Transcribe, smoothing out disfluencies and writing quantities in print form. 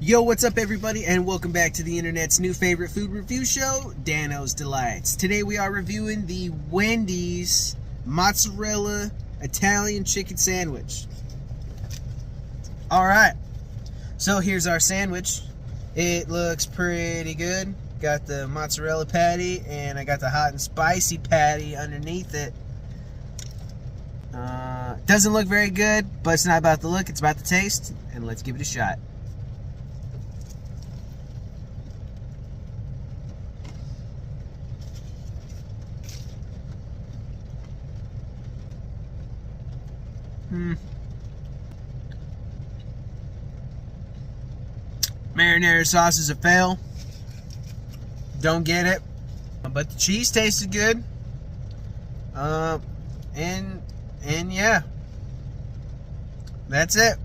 Yo, what's up everybody, and welcome back to the internet's new favorite food review show, Dano's Delights. Today we are reviewing the Wendy's mozzarella Italian chicken sandwich. Alright, so here's our sandwich. It looks pretty good. Got the mozzarella patty, and I got the hot and spicy patty underneath it. Doesn't look very good, but it's not about the look, it's about the taste, and let's give it a shot. Marinara sauce is a fail. Don't get it. But the cheese tasted good. And yeah. That's it.